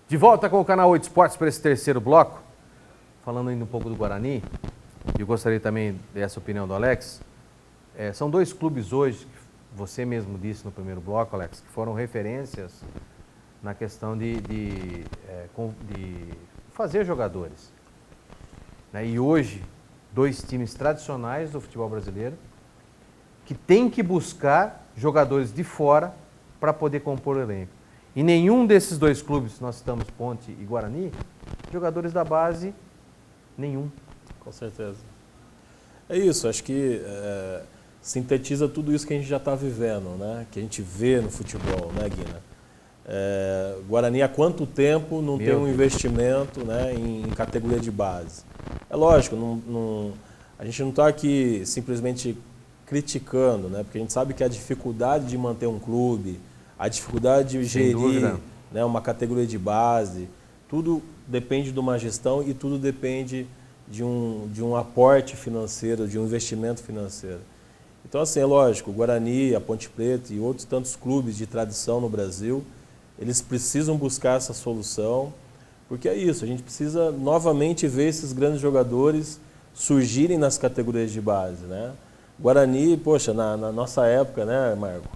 De volta com o canal 8 Esportes para esse terceiro bloco, falando ainda um pouco do Guarani, e eu gostaria também dessa opinião do Alex. São dois clubes hoje, que você mesmo disse no primeiro bloco, Alex, que foram referências na questão de fazer jogadores. Né? E hoje, dois times tradicionais do futebol brasileiro, que têm que buscar jogadores de fora para poder compor o elenco. E nenhum desses dois clubes, nós citamos Ponte e Guarani, jogadores da base, nenhum. Com certeza. É isso, acho que sintetiza tudo isso que a gente já está vivendo, né? Que a gente vê no futebol, né, Guina? Guarani há quanto tempo não tem um investimento, né, em categoria de base? É lógico, a gente não está aqui simplesmente criticando, né? Porque a gente sabe que a dificuldade de manter um clube, a dificuldade de gerir, né, uma categoria de base, tudo depende de uma gestão e tudo depende de um aporte financeiro, de um investimento financeiro. Então, assim, é lógico, o Guarani, a Ponte Preta e outros tantos clubes de tradição no Brasil, eles precisam buscar essa solução, porque é isso, a gente precisa novamente ver esses grandes jogadores surgirem nas categorias de base, né? Guarani, poxa, na nossa época, né, Marco?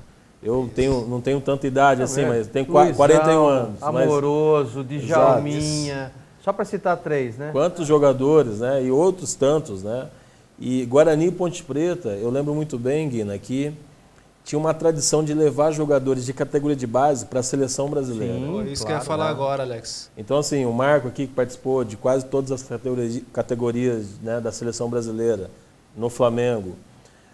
Eu não tenho tanta idade assim, mas tenho 41 anos. Amoroso, Djalminha, só para citar três, né? Quantos jogadores, né? E outros tantos, né? E Guarani e Ponte Preta, eu lembro muito bem, Guina, que tinha uma tradição de levar jogadores de categoria de base para a seleção brasileira. Sim, isso que eu ia falar agora, Alex. Então, assim, o Marco aqui que participou de quase todas as categorias, né, da seleção brasileira no Flamengo.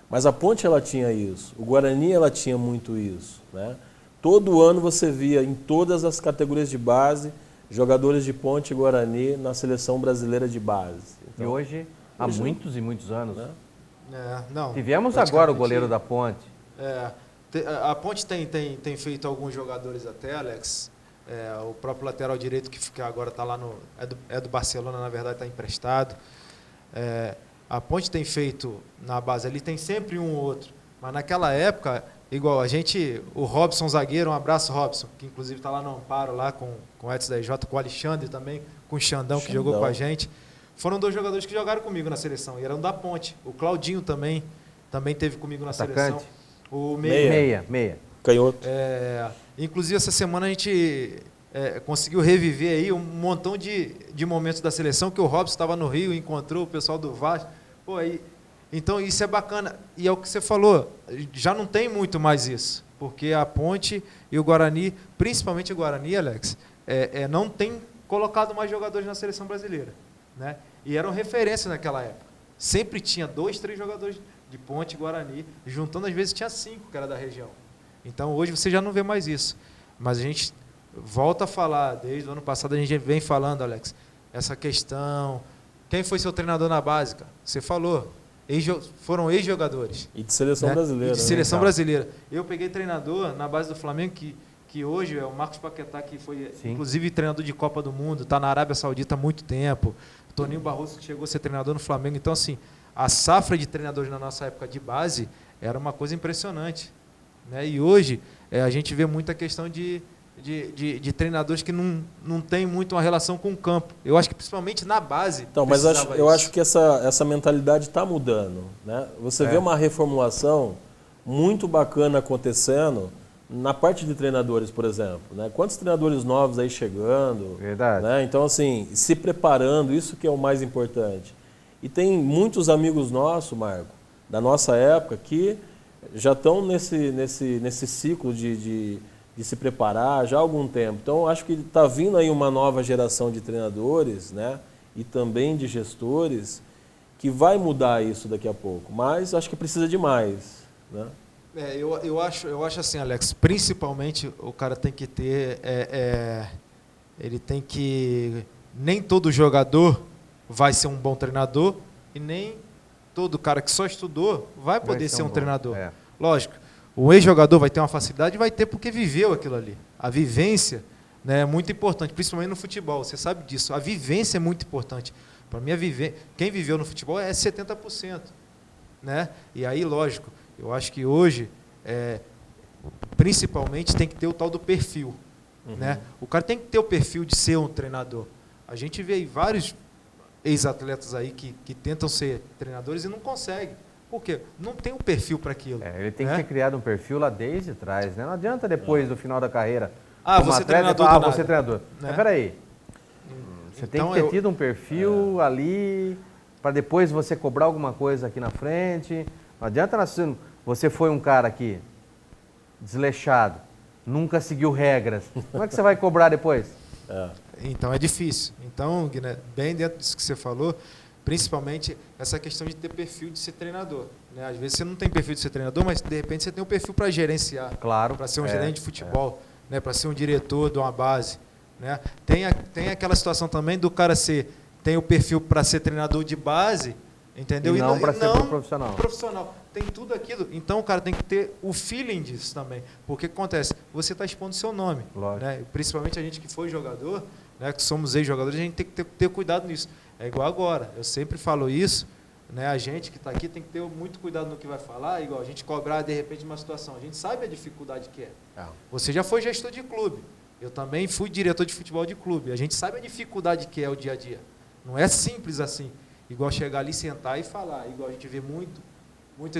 Mas a Ponte, ela tinha isso. O Guarani, ela tinha muito isso, né? Todo ano você via em todas as categorias de base jogadores de Ponte e Guarani na seleção brasileira de base. Então, e hoje, há muitos e muitos anos, né? Tivemos agora o goleiro da Ponte. A Ponte tem feito alguns jogadores até, Alex. O próprio lateral direito que agora está lá é do Barcelona, na verdade está emprestado. A Ponte tem feito na base ali, tem sempre um ou outro. Mas naquela época, igual o Robson zagueiro, um abraço Robson, que inclusive está lá no Amparo, lá com o Edson da EJ, com o Alexandre também, com o Xandão, que jogou com a gente. Foram dois jogadores que jogaram comigo na seleção, e eram da Ponte. O Claudinho também teve comigo na seleção. O Meia. Canhoto. Inclusive, essa semana a gente conseguiu reviver aí um montão de momentos da seleção, que o Robson estava no Rio, encontrou o pessoal do Vasco. Então, isso é bacana. E é o que você falou, já não tem muito mais isso, porque a Ponte e o Guarani, principalmente o Guarani, Alex, não tem colocado mais jogadores na seleção brasileira, né? E eram referências naquela época. Sempre tinha 2, 3 jogadores de Ponte e Guarani, juntando às vezes tinha 5 que era da região. Então hoje você já não vê mais isso. Mas a gente volta a falar, desde o ano passado a gente vem falando, Alex, essa questão. Quem foi seu treinador na básica? Você falou. Foram ex-jogadores. E de seleção brasileira. E de seleção brasileira. Eu peguei treinador na base do Flamengo, que hoje é o Marcos Paquetá, que foi inclusive treinador de Copa do Mundo, está na Arábia Saudita há muito tempo. Toninho Barroso, que chegou a ser treinador no Flamengo. Então, assim, a safra de treinadores na nossa época de base era uma coisa impressionante, né? E hoje a gente vê muita questão de treinadores que não tem muito uma relação com o campo. Eu acho que principalmente na base. Então, mas eu acho que essa mentalidade está mudando, né? Você vê uma reformulação muito bacana acontecendo na parte de treinadores, por exemplo, né? Quantos treinadores novos aí chegando? Verdade. Né? Então, assim, se preparando, isso que é o mais importante. E tem muitos amigos nossos, Marco, da nossa época, que já estão nesse ciclo de se preparar já há algum tempo. Então, acho que está vindo aí uma nova geração de treinadores, né? E também de gestores, que vai mudar isso daqui a pouco. Mas acho que precisa de mais, né? Eu acho assim, Alex, principalmente o cara tem que ter... ele tem que... Nem todo jogador vai ser um bom treinador e nem todo cara que só estudou vai poder ser um treinador. Lógico, o ex-jogador vai ter uma facilidade, vai ter porque viveu aquilo ali. A vivência, né, é muito importante, principalmente no futebol, você sabe disso. A vivência é muito importante. Para mim, quem viveu no futebol é 70%. Né? E aí, lógico, eu acho que hoje, principalmente, tem que ter o tal do perfil. né? O cara tem que ter o perfil de ser um treinador. A gente vê aí vários ex-atletas aí que tentam ser treinadores e não conseguem. Por quê? Não tem um perfil para aquilo. Ele tem que ter criado um perfil lá desde trás, né? Não adianta depois do final da carreira. Você é treinador você é treinador. Né? Mas peraí. Você tem que ter tido um perfil ali para depois você cobrar alguma coisa aqui na frente. Não adianta você foi um cara aqui desleixado, nunca seguiu regras. Como é que você vai cobrar depois? Então é difícil. Então, Guiné, bem dentro disso que você falou, principalmente essa questão de ter perfil de ser treinador. Né? Às vezes você não tem perfil de ser treinador, mas de repente você tem um perfil para gerenciar. Claro. Para ser um gerente de futebol, né? Para ser um diretor de uma base. Né? Tem aquela situação também do cara tem o perfil para ser treinador de base, entendeu? E não para ser profissional. Tem tudo aquilo. Então o cara tem que ter o feeling disso também. Porque o que acontece? Você está expondo o seu nome. Né? Principalmente a gente que foi jogador, né? Que somos ex-jogadores, a gente tem que ter cuidado nisso. É igual agora. Eu sempre falo isso. Né? A gente que está aqui tem que ter muito cuidado no que vai falar. Igual a gente cobrar, de repente, uma situação. A gente sabe a dificuldade que é. Você já foi gestor de clube. Eu também fui diretor de futebol de clube. A gente sabe a dificuldade que é o dia a dia. Não é simples assim. Igual chegar ali, sentar e falar. Igual a gente vê muito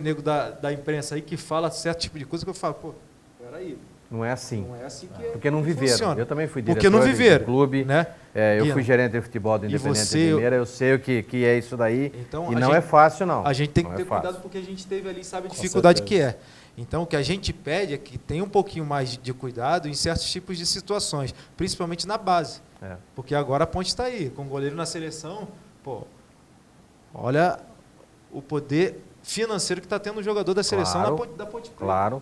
nego da imprensa aí que fala certo tipo de coisa que eu falo, peraí. Não é assim. Não é assim que Porque não viveram. Funciona. Eu também fui diretor Porque não viveram, de clube. Né? Eu fui gerente de futebol do Independente de Limeira. Eu sei o que é isso daí. Então, e não é fácil, não. A gente tem que ter cuidado porque a gente teve ali, sabe a dificuldade que é. Então, o que a gente pede é que tenha um pouquinho mais de cuidado em certos tipos de situações, principalmente na base. Porque agora a Ponte está aí, com o goleiro na seleção, olha o poder financeiro que está tendo o jogador da seleção da Ponte Preta. Claro.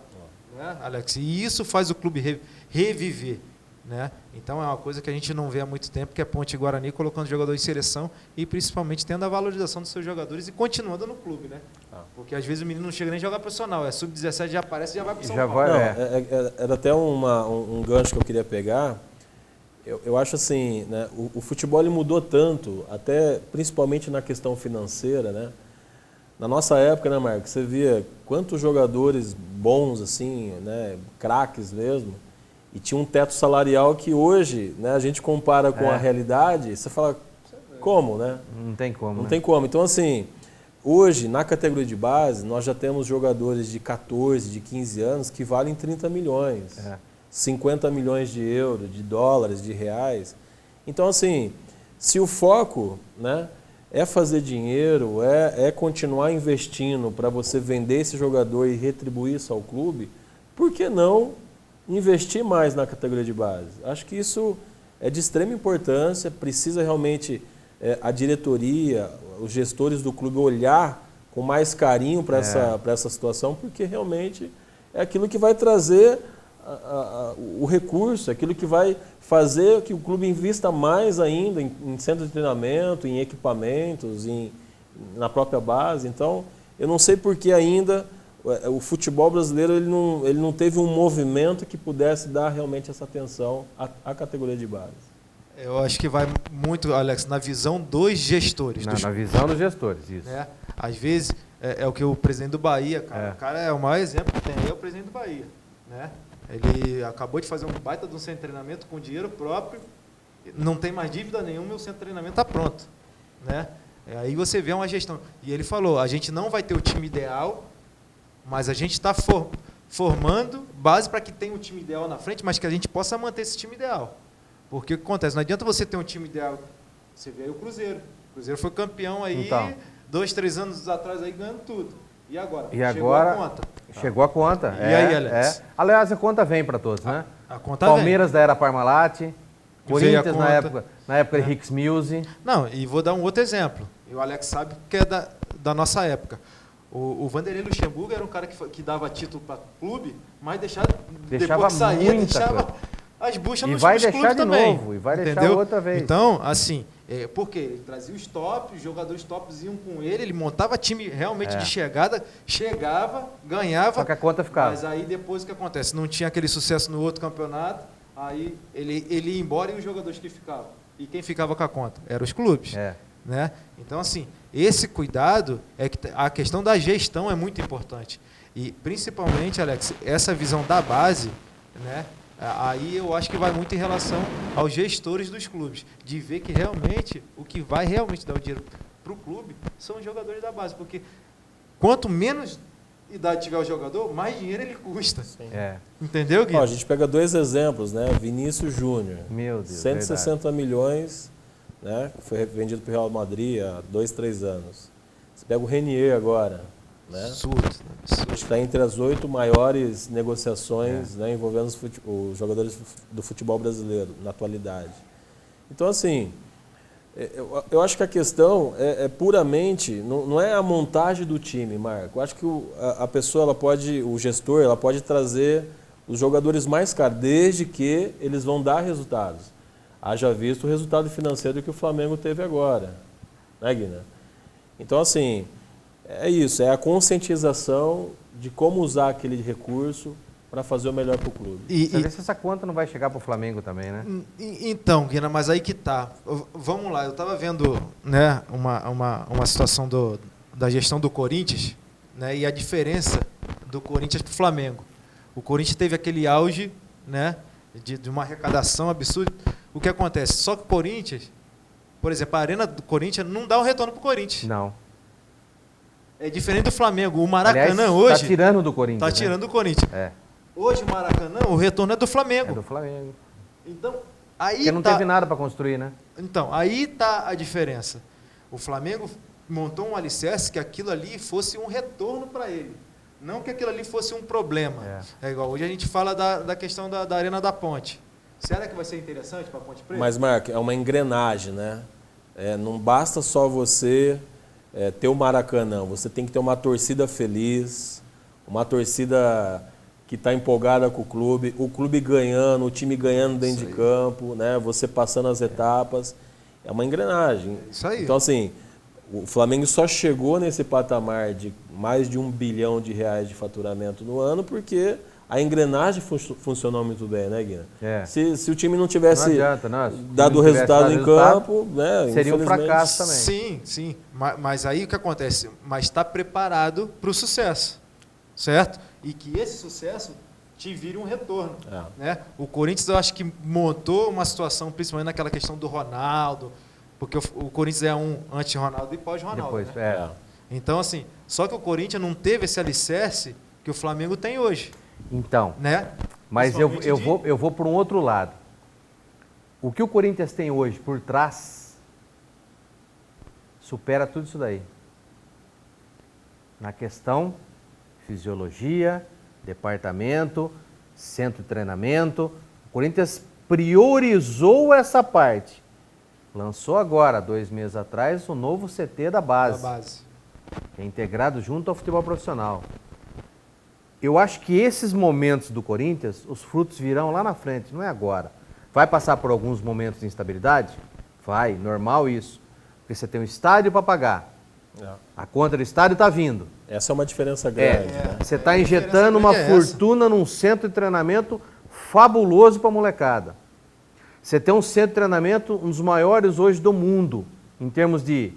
Né, Alex? E isso faz o clube reviver. Né? Então é uma coisa que a gente não vê há muito tempo, que é Ponte e Guarani colocando jogador em seleção e principalmente tendo a valorização dos seus jogadores e continuando no clube. Né? Porque às vezes o menino não chega nem a jogar profissional, sub-17 já aparece e já vai para o São Paulo. Era até um gancho que eu queria pegar. Eu acho assim, né, o futebol ele mudou tanto, até principalmente na questão financeira, né? Na nossa época, né, Marcos, você via quantos jogadores bons, assim, né, craques mesmo, e tinha um teto salarial que hoje, né, a gente compara com a realidade, você fala, como, né? Não tem como, Não tem como. Então, assim, hoje, na categoria de base, nós já temos jogadores de 14, de 15 anos que valem 30 milhões, 50 milhões de euros, de dólares, de reais. Então, assim, se o foco, né, é fazer dinheiro, é continuar investindo para você vender esse jogador e retribuir isso ao clube, por que não investir mais na categoria de base? Acho que isso é de extrema importância, precisa realmente a diretoria, os gestores do clube olhar com mais carinho para essa situação, porque realmente é aquilo que vai trazer o recurso, aquilo que vai fazer que o clube invista mais ainda em centro de treinamento, em equipamentos, na própria base. Então, eu não sei por que ainda o futebol brasileiro ele não teve um movimento que pudesse dar realmente essa atenção à categoria de base. Eu acho que vai muito, Alex, na visão dos gestores. Na visão dos gestores, isso. Né? Às vezes, é o que o presidente do Bahia, cara, o cara é o maior exemplo que tem, é o presidente do Bahia. Né? Ele acabou de fazer um baita de um centro de treinamento com dinheiro próprio, não tem mais dívida nenhuma e o centro de treinamento está pronto. Né? Aí você vê uma gestão. E ele falou, a gente não vai ter o time ideal, mas a gente está formando base para que tenha um time ideal na frente, mas que a gente possa manter esse time ideal. Porque o que acontece? Não adianta você ter um time ideal. Você vê aí o Cruzeiro. O Cruzeiro foi campeão aí 2, 3 anos atrás aí ganhando tudo. E agora? Chegou a conta. Chegou a conta. E aí, Alex? Aliás, a conta vem para todos, né? A conta Palmeiras vem. da era Parmalat, Corinthians na época de Hicks Mills. Não, e vou dar um outro exemplo. E o Alex sabe que é da nossa época. O Vanderlei Luxemburgo era um cara que dava título para clube, mas deixava depois que saía, deixava as buchas nos clubes também. E vai deixar outra vez. Então, assim, porque ele trazia os tops, os jogadores tops iam com ele montava time realmente de chegada, chegava, ganhava. Só que a conta ficava. Mas aí depois o que acontece? Não tinha aquele sucesso no outro campeonato, aí ele ia embora e os jogadores que ficavam. E quem ficava com a conta? Eram os clubes. Né? Então, assim, esse cuidado, a questão da gestão é muito importante. E, principalmente, Alex, essa visão da base, né? Aí eu acho que vai muito em relação aos gestores dos clubes, de ver que realmente o que vai realmente dar o dinheiro para o clube são os jogadores da base, porque quanto menos idade tiver o jogador, mais dinheiro ele custa. Entendeu, Gui? Ó, a gente pega 2 exemplos, né? Vinícius Júnior, Meu Deus, 160 milhões, né? Foi vendido para o Real Madrid há 2, 3 anos. Você pega o Renier agora, né? Absurdo. Acho que está entre as 8 maiores negociações, né, envolvendo os jogadores do futebol brasileiro na atualidade. Então, assim, eu acho que a questão é puramente, não é a montagem do time, Marco. Eu acho que a pessoa, o gestor, ela pode trazer os jogadores mais caros, desde que eles vão dar resultados. Haja visto o resultado financeiro que o Flamengo teve agora, né, Guina? Então, assim, é isso, é a conscientização de como usar aquele recurso para fazer o melhor para o clube. Você vê se essa conta não vai chegar para o Flamengo também, né? Então, Guina, mas aí que tá. Vamos lá, eu estava vendo, né, uma situação da gestão do Corinthians, né, e a diferença do Corinthians para o Flamengo. O Corinthians teve aquele auge, né, de uma arrecadação absurda. O que acontece? Só que o Corinthians, por exemplo, a arena do Corinthians não dá um retorno para o Corinthians. Não. É diferente do Flamengo. O Maracanã Aliás, hoje... Está tirando do Corinthians. Está tirando do Corinthians. É. Hoje o Maracanã, o retorno é do Flamengo. É do Flamengo. Então, aí Porque não teve nada para construir, né? Então, aí está a diferença. O Flamengo montou um alicerce que aquilo ali fosse um retorno para ele. Não que aquilo ali fosse um problema. É igual, hoje a gente fala da questão da Arena da Ponte. Será que vai ser interessante para a Ponte Preta? Mas, Marco, é uma engrenagem, né? Não basta só você ter o Maracanã, você tem que ter uma torcida feliz, uma torcida que está empolgada com o clube ganhando, o time ganhando dentro de campo, né? Você passando as etapas. É uma engrenagem. Isso aí. Então, assim, o Flamengo só chegou nesse patamar de mais de R$1 bilhão de faturamento no ano porque a engrenagem funcionou muito bem, né, Guina? Se o time não tivesse dado o resultado em campo, né, seria um fracasso também. Sim, sim. Mas aí o que acontece? Mas está preparado para o sucesso, certo? E que esse sucesso te vire um retorno. Né? O Corinthians, eu acho que montou uma situação, principalmente naquela questão do Ronaldo, porque o Corinthians é um anti-Ronaldo e pós-Ronaldo. Né? Então, assim, só que o Corinthians não teve esse alicerce que o Flamengo tem hoje. Então, né? Mas eu vou por um outro lado. O que o Corinthians tem hoje por trás supera tudo isso daí. Na questão fisiologia, departamento, centro de treinamento. O Corinthians priorizou essa parte. Lançou agora, 2 meses atrás, o novo CT da base. Que é integrado junto ao futebol profissional. Eu acho que esses momentos do Corinthians, os frutos virão lá na frente, não é agora. Vai passar por alguns momentos de instabilidade? Vai, normal isso. Porque você tem um estádio para pagar. A conta do estádio está vindo. Essa é uma diferença grande. Né? Você está injetando uma fortuna num centro de treinamento fabuloso para a molecada. Você tem um centro de treinamento, um dos maiores hoje do mundo, em termos de...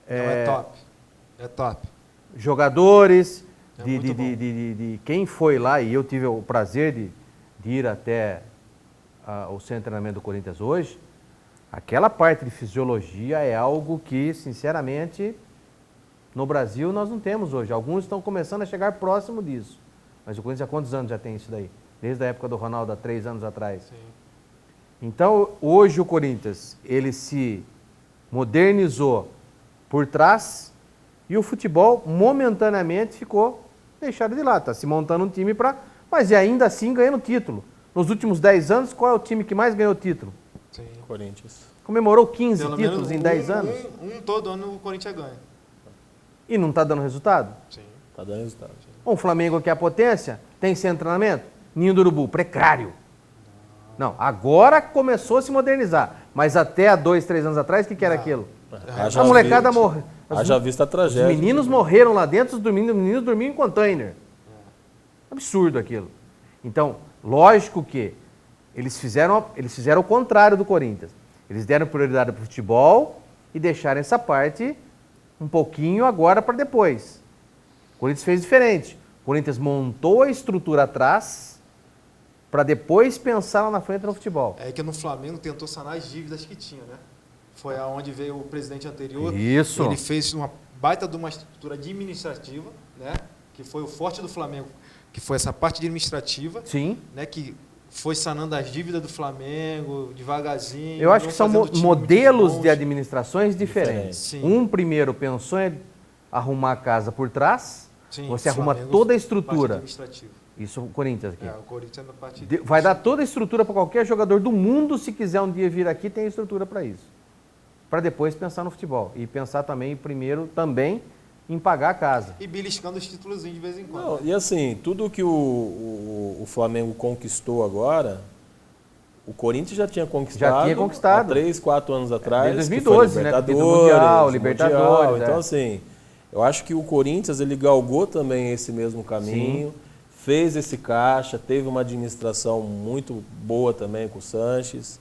É top. É top. Jogadores... De quem foi lá, e eu tive o prazer de ir até o centro de treinamento do Corinthians hoje, aquela parte de fisiologia é algo que, sinceramente, no Brasil nós não temos hoje. Alguns estão começando a chegar próximo disso. Mas o Corinthians há quantos anos já tem isso daí? Desde a época do Ronaldo, há 3 anos atrás. Sim. Então, hoje o Corinthians, ele se modernizou por trás e o futebol, momentaneamente, ficou deixado de lado. Está se montando um time para... Mas ainda assim ganhando título. Nos últimos 10 anos, qual é o time que mais ganhou título? Sim. Corinthians. Comemorou 15 títulos em 10 anos? Todo ano o Corinthians ganha. E não está dando resultado? Sim. Está dando resultado. O Flamengo, que é a potência, tem centro de treinamento? Ninho do Urubu, precário. Não, agora começou a se modernizar. Mas até há 2, 3 anos atrás, o que era aquilo? A molecada morreu. Haja vista a tragédia. Os meninos morreram lá dentro, os meninos dormiam em container. Absurdo aquilo. Então, lógico que eles fizeram o contrário do Corinthians. Eles deram prioridade para o futebol e deixaram essa parte um pouquinho agora para depois. O Corinthians fez diferente. O Corinthians montou a estrutura atrás para depois pensar lá na frente no futebol. É que no Flamengo tentou sanar as dívidas que tinha, né? Foi aonde veio o presidente anterior. Isso. Ele fez uma baita de uma estrutura administrativa, né? Que foi o forte do Flamengo, que foi essa parte administrativa, Sim. né? Que foi sanando as dívidas do Flamengo devagarzinho. Eu acho que são modelos de administração administrações diferentes. Sim. Um primeiro pensou em arrumar a casa por trás, Sim, você o arruma Flamengo, toda a parte estrutura. administrativa. Isso o Corinthians aqui. É, o Corinthians na parte Vai dar toda a estrutura para qualquer jogador do mundo, se quiser um dia vir aqui, tem estrutura para isso. Para depois pensar no futebol. E pensar também, primeiro, também em pagar a casa. E beliscando os títulos de vez em quando. Não, né? e assim, tudo que o Flamengo conquistou agora, o Corinthians já tinha conquistado. Há 3, 4 anos atrás. Desde que foi 2012, né? Título mundial, Libertadores. Então, assim, eu acho que o Corinthians, ele galgou também esse mesmo caminho, fez esse caixa, teve uma administração muito boa também com o Sanches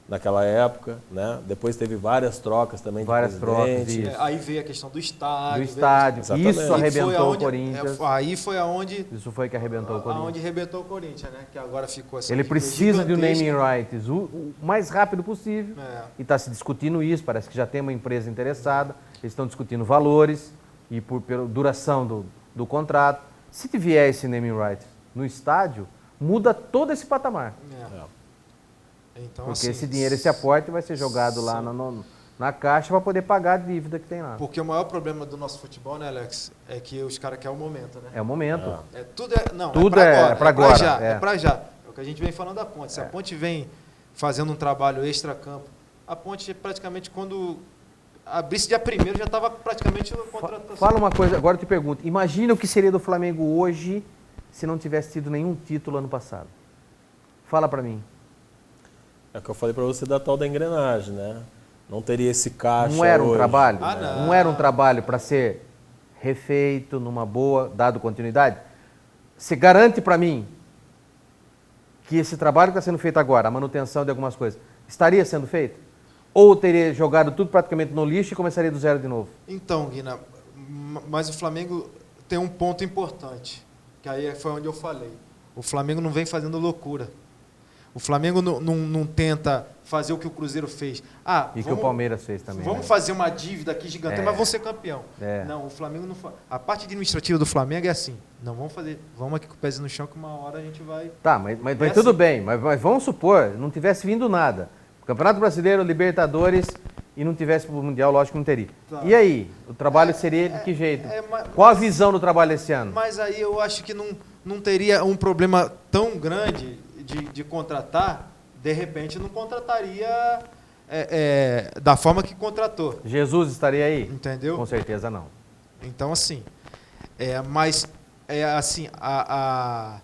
naquela época, né? Depois teve várias trocas também de presidente. Isso. Aí veio a questão do estádio. Exatamente. Isso arrebentou o Corinthians. Aí foi aonde... Isso foi que arrebentou o Corinthians. Aonde arrebentou o Corinthians, né? Que agora ficou essa Ele dívida precisa de um gigantesca. naming rights o mais rápido possível. É. E está se discutindo isso, parece que já tem uma empresa interessada. Eles estão discutindo valores e pela duração do contrato. Se vier esse naming rights no estádio, muda todo esse patamar. Então, Porque assim, esse dinheiro, esse aporte vai ser jogado lá na caixa para poder pagar a dívida que tem lá. Porque o maior problema do nosso futebol, né, Alex, é que os caras querem o momento, né? É o momento. Tudo Tudo é pra agora. É pra já. É o que a gente vem falando da Ponte. Se a Ponte vem fazendo um trabalho extra-campo, a Ponte praticamente quando abrisse dia 1º já estava praticamente no contratação. Fala uma coisa, agora eu te pergunto. Imagina o que seria do Flamengo hoje se não tivesse tido nenhum título ano passado. Fala para mim. É o que eu falei para você da tal da engrenagem, né? Não teria esse caixa. Não era um hoje. trabalho? Não. Não era um trabalho para ser refeito numa boa, dado continuidade? Você garante para mim que esse trabalho que está sendo feito agora, a manutenção de algumas coisas, estaria sendo feito? Ou teria jogado tudo praticamente no lixo e começaria do zero de novo? Então, Guina, mas o Flamengo tem um ponto importante, que aí foi onde eu falei. O Flamengo não vem fazendo loucura. O Flamengo não tenta fazer o que o Cruzeiro fez. Que o Palmeiras fez também. Vamos fazer uma dívida aqui gigante, mas vamos ser campeão. Não, o Flamengo não faz. A parte administrativa do Flamengo é assim. Não, vamos aqui com o pezinho no chão que uma hora a gente vai... Tá, mas tudo bem. Mas vamos supor, não tivesse vindo nada. Campeonato Brasileiro, Libertadores e não tivesse para o Mundial, lógico que não teria. Tá. E aí? O trabalho seria de que jeito? Qual a visão do trabalho esse ano? Mas aí eu acho que não teria um problema tão grande de contratar, de repente não contrataria da forma que contratou. Jesus estaria aí? Entendeu? Com certeza não. Então, assim, mas assim, a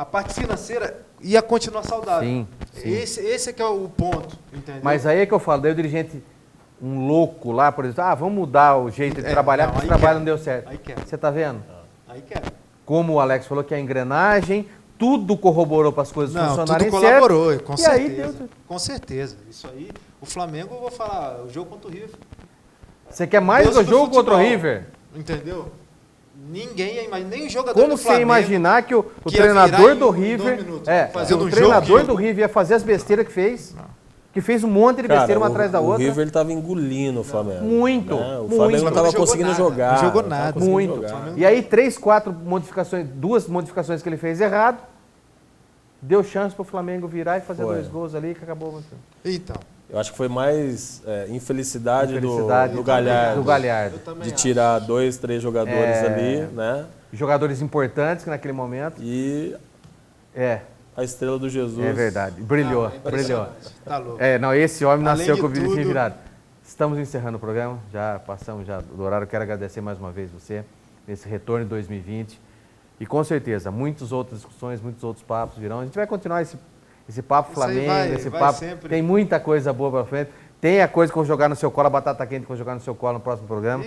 parte financeira ia continuar saudável. Sim. Esse é que é o ponto, entendeu? Mas aí é que eu falo, daí o dirigente, um louco lá, por exemplo, vamos mudar o jeito de trabalhar, porque esse trabalho não deu certo. Você está vendo? Aí quer. Como o Alex falou, que a engrenagem, tudo corroborou para as coisas funcionarem tudo certo. colaborou, com certeza. Aí deu... Com certeza. Isso aí, o Flamengo, eu vou falar, o jogo contra o River. Você quer mais do jogo contra o River? Entendeu? Ninguém ia imaginar, nem o jogador Como do Flamengo. Como você imaginar que o treinador do River, o treinador do River ia fazer as besteiras que fez? Não. Que fez um monte de besteira uma atrás da outra. O River estava engolindo o Flamengo. Muito. Né? O Flamengo não estava conseguindo jogar. Não jogou nada. Muito. E aí 3, 4 modificações, 2 modificações que ele fez errado, deu chance para o Flamengo virar e fazer 2 gols ali que acabou. Então. Eu acho que foi mais infelicidade do Galhardo. De tirar 2, 3 jogadores ali, né? Jogadores importantes naquele momento. E a estrela do Jesus. É verdade. Brilhou. Tá louco. Não, esse homem nasceu com o bichinho virado. Estamos encerrando o programa. Já passamos do horário. Quero agradecer mais uma vez você nesse retorno de 2020. E com certeza, muitas outras discussões, muitos outros papos virão. A gente vai continuar esse papo Flamengo, esse papo. Sempre. Tem muita coisa boa para frente. Tem a coisa que eu vou jogar no seu colo, a batata quente que eu vou jogar no seu colo no próximo programa,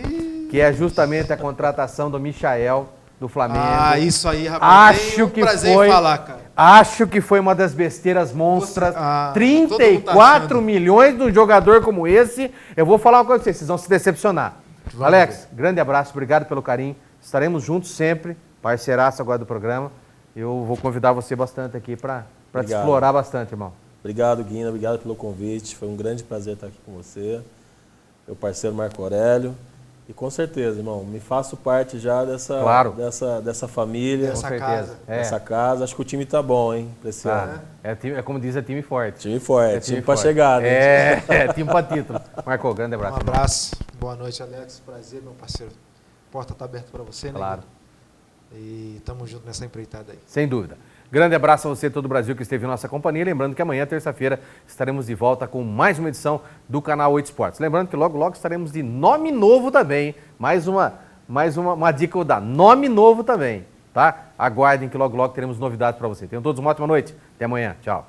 que é justamente a contratação do Michael do Flamengo. Isso aí, rapaz. Acho que prazer foi, em falar, cara. Acho que foi uma das besteiras monstras. 34 milhões de um jogador como esse. Eu vou falar uma coisa pra vocês vão se decepcionar. Alex, grande abraço, obrigado pelo carinho. Estaremos juntos sempre. parceiraço agora do programa. Eu vou convidar você bastante aqui para te Obrigado. explorar bastante, irmão. Obrigado, Guina. Obrigado pelo convite. Foi um grande prazer estar aqui com você. Meu parceiro Marco Aurélio. E com certeza, irmão, me faço parte já dessa, Claro. dessa família, Dessa Com certeza. casa. dessa casa. Acho que o time tá bom, hein, pra esse ano. É como diz, é time forte. Time forte, É time pra forte. chegar, né? É time pra título. Marco, grande abraço. Um abraço. Boa noite, Alex. Prazer, meu parceiro. Porta tá aberta para você, né? Claro. E tamo junto nessa empreitada aí. Sem dúvida. Grande abraço a você, todo o Brasil que esteve em nossa companhia. Lembrando que amanhã, terça-feira, estaremos de volta com mais uma edição do canal 8 Esportes. Lembrando que logo, logo estaremos de nome novo também. Mais uma dica eu vou dar. Nome novo também, tá? Aguardem que logo, logo teremos novidades para você. Tenham todos uma ótima noite. Até amanhã. Tchau.